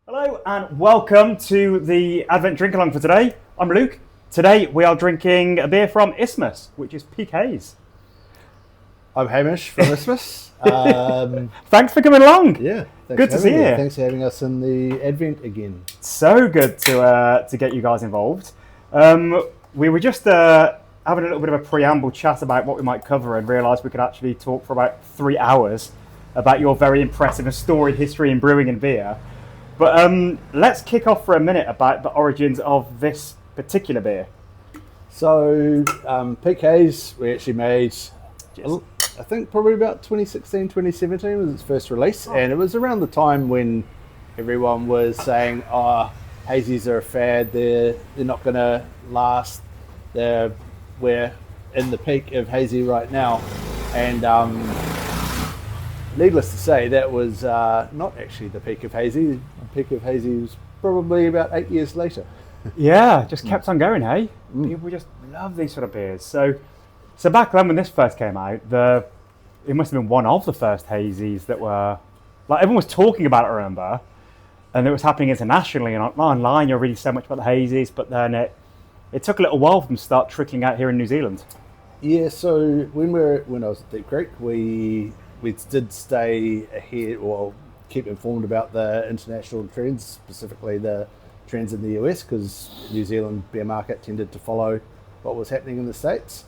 Hello and welcome to the Advent Drink Along for today. I'm Luke. Today we are drinking a beer from Isthmus, which is Peak Haze. I'm Hamish from Isthmus. Thanks for coming along. Yeah, Good to see you. Thanks for having us in the Advent again. So good to get you guys involved. We were just having a little bit of a preamble chat about what we might cover and realised we could actually talk for about 3 hours about your very impressive and storied history in brewing and beer. But let's kick off for a minute about the origins of this particular beer. So, Peak Haze, we actually made, I think probably about 2016, 2017 was its first release. And it was around the time when everyone was saying, hazies are a fad, they're not going to last. We're in the peak of hazy right now. And needless to say, that was not actually the peak of hazy. The peak of hazy was probably about 8 years later. Yeah, just kept on going, hey? People just love these sort of beers. So back then when this first came out, it must have been one of the first hazies that were, like, everyone was talking about it, I remember, and it was happening internationally and online. You're reading so much about the hazies, but then it took a little while for them to start trickling out here in New Zealand. Yeah, so when I was at Deep Creek, we did stay ahead, or keep informed about the international trends, specifically the trends in the US, because New Zealand beer market tended to follow what was happening in the States.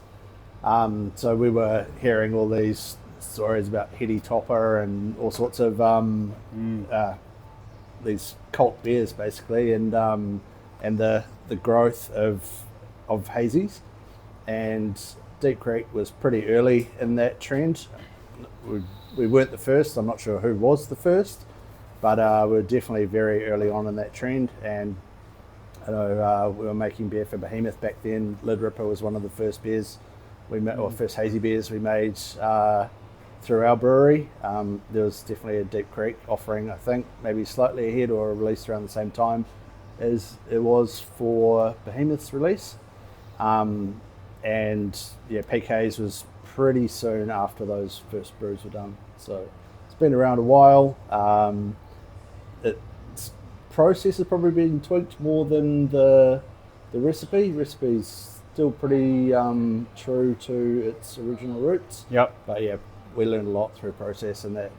So we were hearing all these stories about Heady Topper and all sorts of these cult beers, basically, and the growth of hazies. And Deep Creek was pretty early in that trend. We weren't the first. I'm not sure who was the first, but we were definitely very early on in that trend. And I know we were making beer for Behemoth back then. Lid Ripper was one of the first beers we made, or first hazy beers we made through our brewery. There was definitely a Deep Creek offering, I think, maybe slightly ahead or released around the same time as it was for Behemoth's release. And yeah, Peak Haze was pretty soon after those first brews were done. So it's been around a while. Its process has probably been tweaked more than the recipe. Recipe's still pretty true to its original roots. Yep. But yeah, we learned a lot through process, and that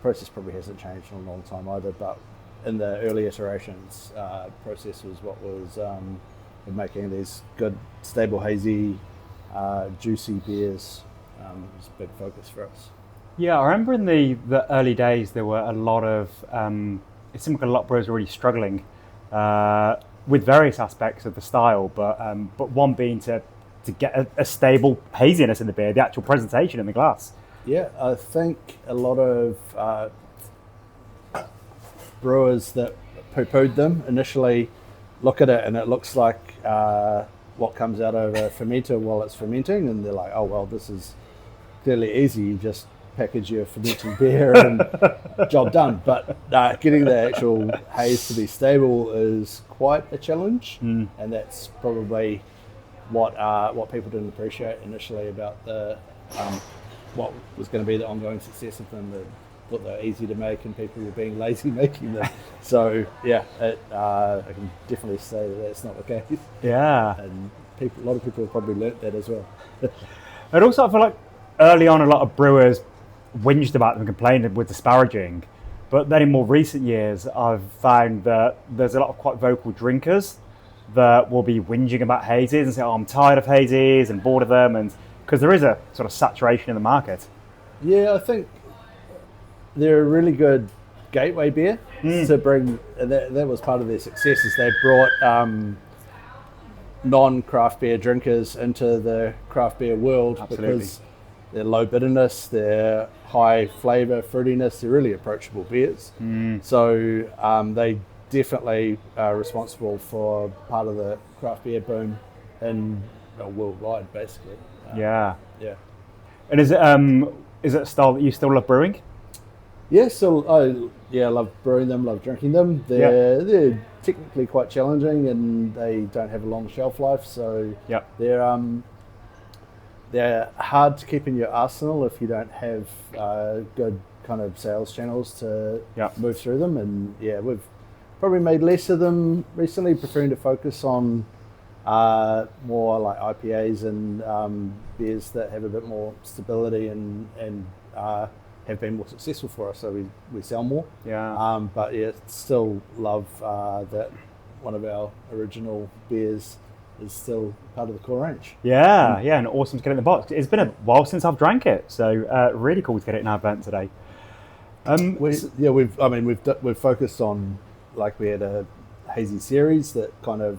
process probably hasn't changed in a long time either. But in the early iterations, process was what was making these good, stable, hazy, juicy beers. Was a big focus for us. Yeah, I remember in the early days there were a lot of, it seemed like a lot of brewers were really struggling with various aspects of the style, but one being to get a stable haziness in the beer, the actual presentation in the glass. Yeah, I think a lot of brewers that poo-pooed them initially look at it and it looks like what comes out of a fermenter while it's fermenting, and they're like, oh well, this is clearly easy, you just package your fermenting beer and job done. But getting the actual haze to be stable is quite a challenge, and that's probably what people didn't appreciate initially about the what was going to be the ongoing success of them. They thought they were easy to make and people were being lazy making them. So yeah, I can definitely say that that's not the case. Yeah, and a lot of people have probably learnt that as well. And also I feel like early on a lot of brewers whinged about them and complained with disparaging, but then in more recent years I've found that there's a lot of quite vocal drinkers that will be whinging about hazies and say, oh, I'm tired of hazies and bored of them, and because there is a sort of saturation in the market. Yeah, I think they're a really good gateway beer to bring. That was part of their success, is they brought non-craft beer drinkers into the craft beer world. Absolutely. Because they're low bitterness, they're high flavour, fruitiness, they're really approachable beers. So they definitely are responsible for part of the craft beer boom and worldwide, basically. Yeah. Yeah. And is it a style that you still love brewing? Yeah, so I love brewing them, love drinking them. They're technically quite challenging and they don't have a long shelf life, so they're hard to keep in your arsenal if you don't have good kind of sales channels to Yeah. move through them. And yeah, we've probably made less of them recently, preferring to focus on more like IPAs and beers that have a bit more stability and have been more successful for us, so we sell more. Yeah. But yeah, still love that one of our original beers is still part of the core range. Yeah, and awesome to get it in the box. It's been a while since I've drank it, so really cool to get it in our event today. We've focused on, like, we had a hazy series that kind of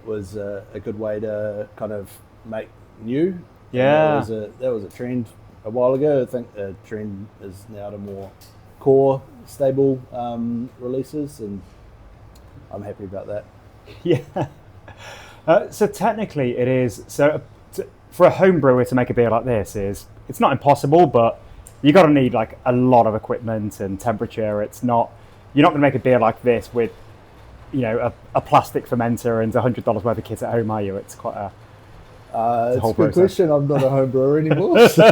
was a good way to kind of make new. Yeah. And that was a trend a while ago. I think the trend is now to more core, stable releases, and I'm happy about that. Yeah. So technically it is, for a home brewer to make a beer like this it's not impossible, but you got to need like a lot of equipment and temperature. You're not going to make a beer like this with, a plastic fermenter and $100 worth of kit at home, are you? It's quite a It's a good process. question. I'm not a home brewer anymore. So,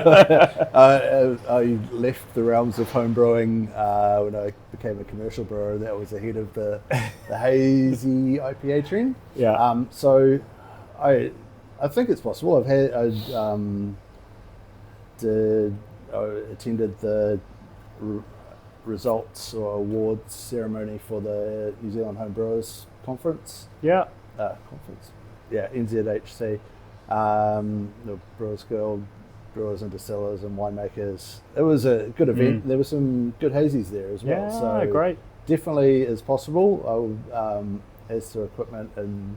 I left the realms of home brewing when I became a commercial brewer. That was ahead of the Hazy IPA trend. Yeah. So I think it's possible. I attended the results or awards ceremony for the New Zealand Home Brewers Conference. Yeah. NZHC. The Brewers Guild, Brewers and Distillers and Winemakers. It was a good event. There were some good hazies there as well. Yeah, So great. definitely is possible. As to equipment and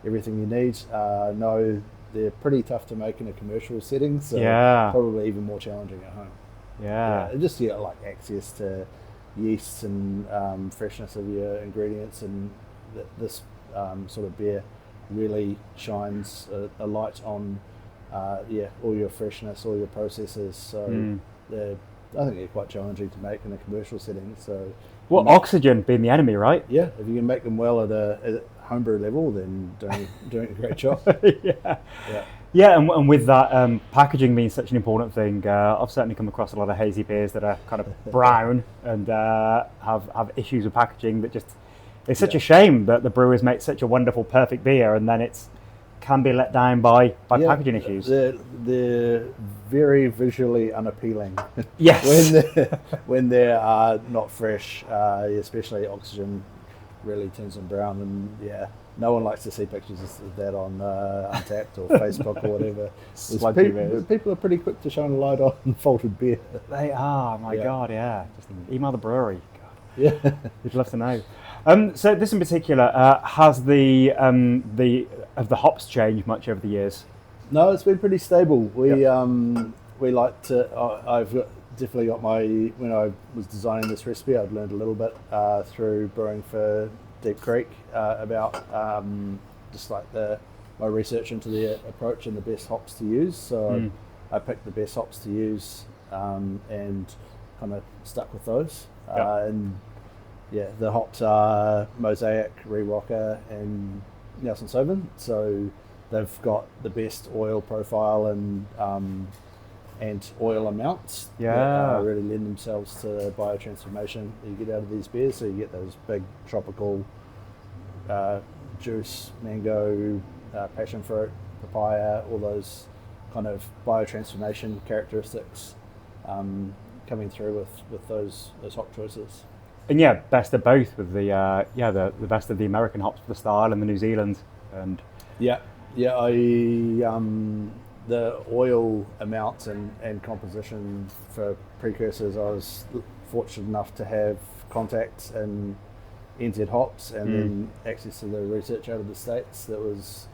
everything you need, no, they're pretty tough to make in a commercial setting. So probably even more challenging at home. Yeah. And just like access to yeasts and freshness of your ingredients, and this sort of beer really shines a light on all your freshness, all your processes. So I think they're quite challenging to make in a commercial setting. So oxygen being the enemy, right? Yeah, if you can make them well at a homebrew level, then doing a great job. Yeah, and with that, packaging being such an important thing, I've certainly come across a lot of hazy beers that are kind of brown and have issues with packaging that just, it's such a shame that the brewers make such a wonderful, perfect beer and then can be let down by packaging issues. They're very visually unappealing. Yes. when they're not fresh, especially oxygen really turns them brown, and no one likes to see pictures of that on Untapped or Facebook or whatever. People are pretty quick to shine a light on faulted beer. They are, my God, yeah. Just email the brewery. God. Yeah. You'd love to know. So this in particular, have the hops changed much over the years? No, it's been pretty stable. We like to. I've definitely got when I was designing this recipe, I'd learned a little bit through brewing for Deep Creek about just like my research into the approach and the best hops to use. So I picked the best hops to use and kind of stuck with those. The hops are Mosaic, Rewalker, and Nelson Sauvin. So they've got the best oil profile and oil amounts that really lend themselves to the biotransformation that you get out of these beers. So you get those big tropical juice, mango, passion fruit, papaya, all those kind of biotransformation characteristics coming through with those hop choices. And best of both with the best of the American hops for the style and the New Zealand and the oil amounts and composition for precursors, I was fortunate enough to have contacts in NZ hops and then access to the research out of the States that was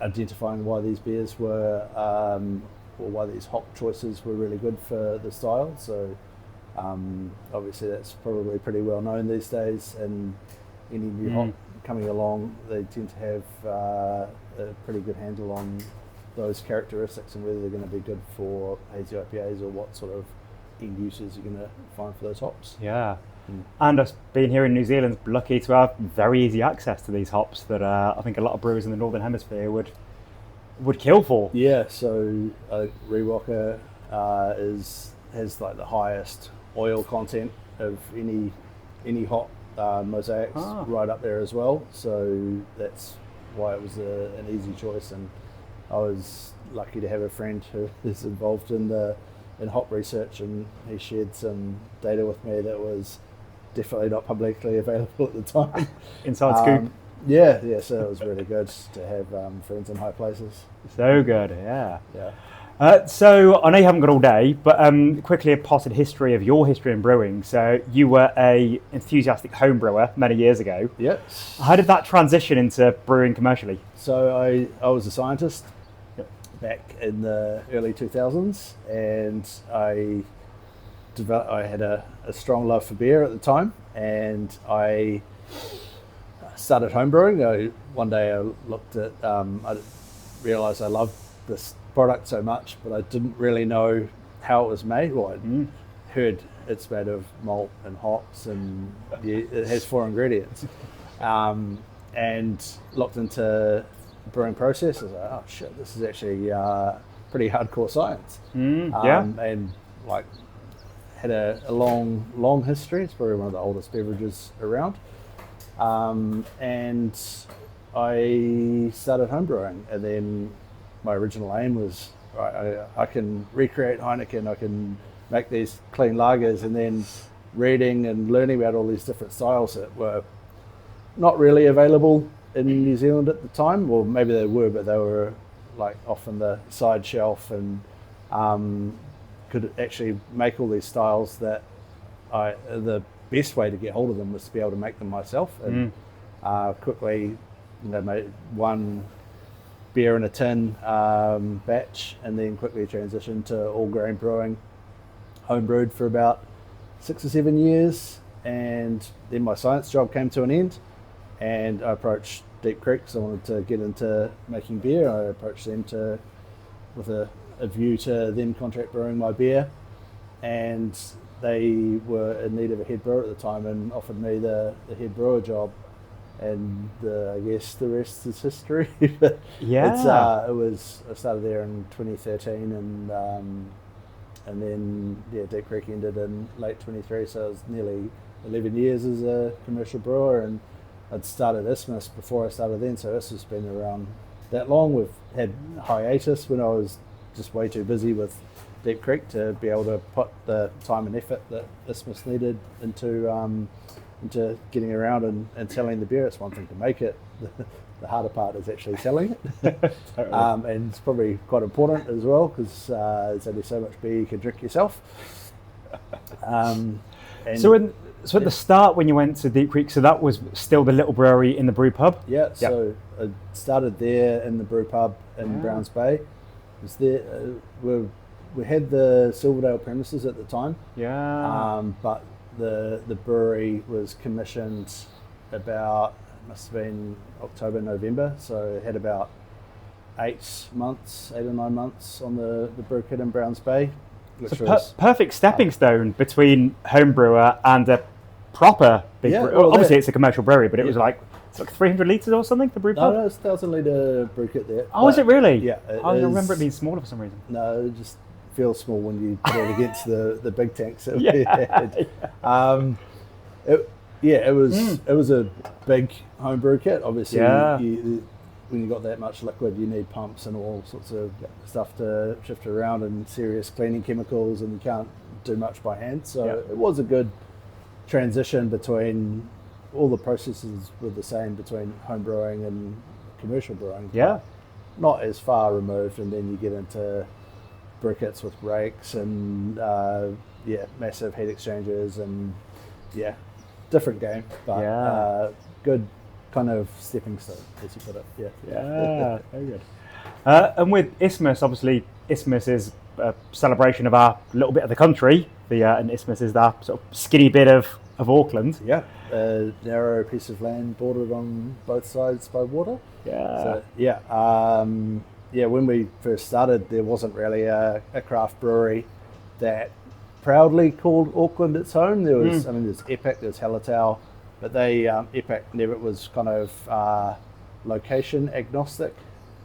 identifying why these beers were, or why these hop choices were really good for the style. So obviously that's probably pretty well known these days, and any new hop coming along, they tend to have a pretty good handle on those characteristics and whether they're going to be good for hazy IPAs or what sort of end uses you're going to find for those hops. Yeah. And us being here in New Zealand, lucky to have very easy access to these hops that I think a lot of brewers in the Northern Hemisphere would kill for. Yeah, so Rewalker has like the highest oil content of any hop. Mosaics right up there as well, so that's why it was an easy choice. And I was lucky to have a friend who is involved in hop research, and he shared some data with me that was definitely not publicly available at the time. Inside scoop. Yeah, so it was really good to have friends in high places. So good, yeah. Yeah. So I know you haven't got all day, but quickly a potted history of your history in brewing. So you were a enthusiastic home brewer many years ago. Yep. How did that transition into brewing commercially? So I was a scientist back in the early 2000s, and I had a strong love for beer at the time, and I started homebrewing. One day I looked at, I realised I loved this product so much, but I didn't really know how it was made. Well, I heard it's made of malt and hops, and it has 4 ingredients, and looked into brewing process. I was like, oh shit, this is actually pretty hardcore science. And like had a long history. It's probably one of the oldest beverages around. And I started homebrewing, and then my original aim was, I can recreate Heineken, I can make these clean lagers, and then reading and learning about all these different styles that were not really available in New Zealand at the time. Well, maybe they were, but they were like off on the side shelf, and could actually make all these styles that the best way to get hold of them was to be able to make them myself. And quickly, made one beer in a tin batch, and then quickly transitioned to all grain brewing, home brewed for about 6 or 7 years, and then my science job came to an end, and I approached Deep Creek because I wanted to get into making beer. I approached them with a view to them contract brewing my beer, and they were in need of a head brewer at the time and offered me the head brewer job. And I guess the rest is history. But yeah, I started there in 2013, and then Deep Creek ended in late 23, so it was nearly 11 years as a commercial brewer. And I'd started Isthmus before I started then, so Isthmus has been around that long. We've had hiatus when I was just way too busy with Deep Creek to be able to put the time and effort that Isthmus needed into getting around and selling the beer. It's one thing to make it. The harder part is actually selling it. Totally. And it's probably quite important as well, because there's only so much beer you can drink yourself. So at the start when you went to Deep Creek, so that was still the little brewery in the brew pub? Yeah, so I started there in the brew pub in Browns Bay. It was there, we had the Silverdale premises at the time. But the brewery was commissioned about, must have been October, November, so it had about 8 or 9 months on the brew kit in Browns Bay. Which was perfect stepping stone between home brewer and a proper big brewery. Well, obviously it's a commercial brewery, but it's like 300 litres or something, the brew pub? No, it's 1,000 litre brew kit there. Oh, is it really? Yeah. I remember it being smaller for some reason. No, it just feels small when you put it against the big tanks that we had. It was a big home brew kit. Obviously, when you got that much liquid, you need pumps and all sorts of stuff to shift around, and serious cleaning chemicals, and you can't do much by hand. So it was a good transition between all the processes were the same between home brewing and commercial brewing. Yeah. Not as far removed, and then you get into briquettes with rakes and massive heat exchangers, and different game, but good kind of stepping stone, as you put it. Yeah, very good. And with Isthmus, obviously Isthmus is a celebration of our little bit of the country. And Isthmus is that sort of skinny bit of Auckland. Yeah, a narrow piece of land bordered on both sides by water. When we first started, there wasn't really a craft brewery that proudly called Auckland its home. There was, there's Epic, there's Hallertau, but Epic never was kind of location agnostic.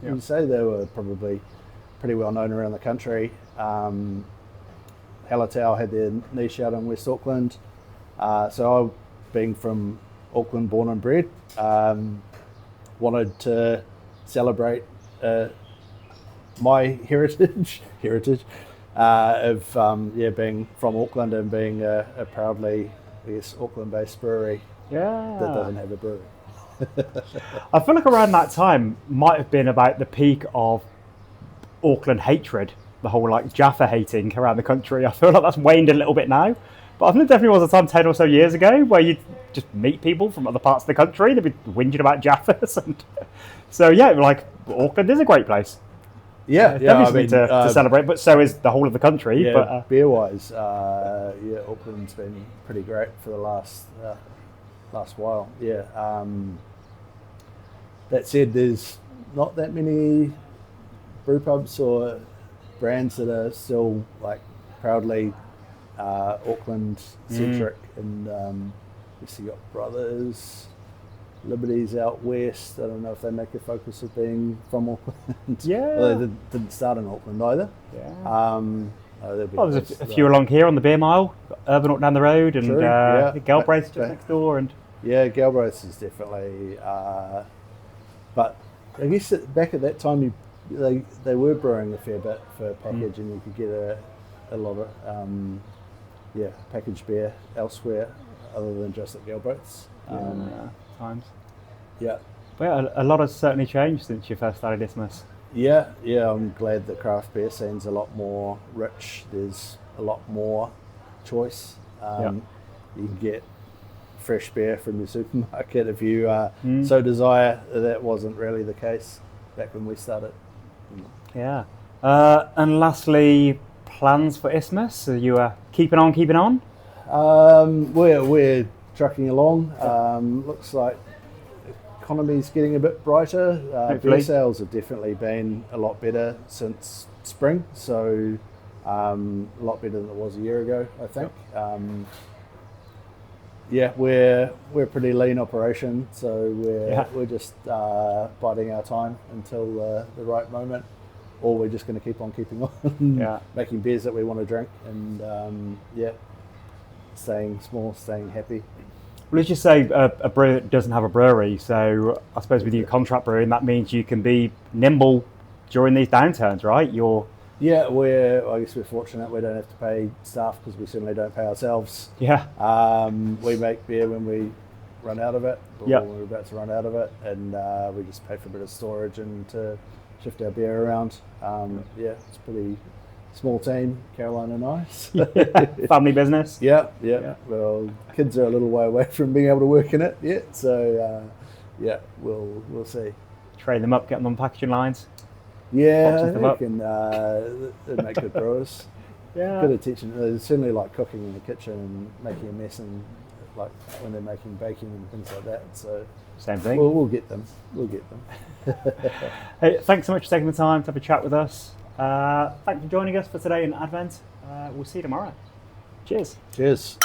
You'd say they were probably pretty well known around the country. Hallertau had their niche out in West Auckland. So I, being from Auckland, born and bred, wanted to celebrate my heritage of being from Auckland and being a proudly, I guess, Auckland-based brewery that doesn't have a brewery. I feel like around that time might have been about the peak of Auckland hatred, the whole like Jaffa hating around the country. I feel like that's waned a little bit now, but I think there definitely was a time 10 or so years ago where you'd just meet people from other parts of the country, they'd be whinging about Jaffas, and so yeah, like Auckland is a great place. Definitely to celebrate, but so is the whole of the country. Yeah, but beer-wise, Auckland's been pretty great for the last while. That said, there's not that many brew pubs or brands that are still like proudly Auckland centric, and you got Brothers, Liberties out west. I don't know if they make a focus of being from Auckland. Well, they didn't start in Auckland either. There's a few along here on the Beer Mile, Urban Out down the road, and Galbraith just next door. And Galbraith is definitely. But I guess back at that time, they were brewing a fair bit for package, and you could get a lot of packaged beer elsewhere other than just at Galbraith's. Times. But a lot has certainly changed since you first started Isthmus. I'm glad the craft beer scene's a lot more rich. There's a lot more choice. You can get fresh beer from your supermarket if you so desire. That wasn't really the case back when we started. And lastly, plans for Isthmus? Are you keeping on? We're trucking along. Looks like economy's getting a bit brighter. Beer sales have definitely been a lot better since spring, so a lot better than it was a year ago, I think. We're a pretty lean operation, so we're just biding our time until the right moment, or we're just going to keep on keeping on, making beers that we want to drink, and staying small, staying happy. Well, let's just say a brewery that doesn't have a brewery, so I suppose with you contract brewing, that means you can be nimble during these downturns, right? I guess we're fortunate we don't have to pay staff, because we certainly don't pay ourselves. We make beer when we run out of it, or when we're about to run out of it, and we just pay for a bit of storage and to shift our beer around. It's a pretty small team, Caroline and I. Family business. Well, kids are a little way away from being able to work in it yet, so we'll see. Train them up, get them on packaging lines. They make good brewers. Good attention. They certainly like cooking in the kitchen and making a mess, and like when they're making baking and things like that. So same thing. We'll get them. Hey, thanks so much for taking the time to have a chat with us. Thanks for joining us for today in Advent. We'll see you tomorrow. Cheers.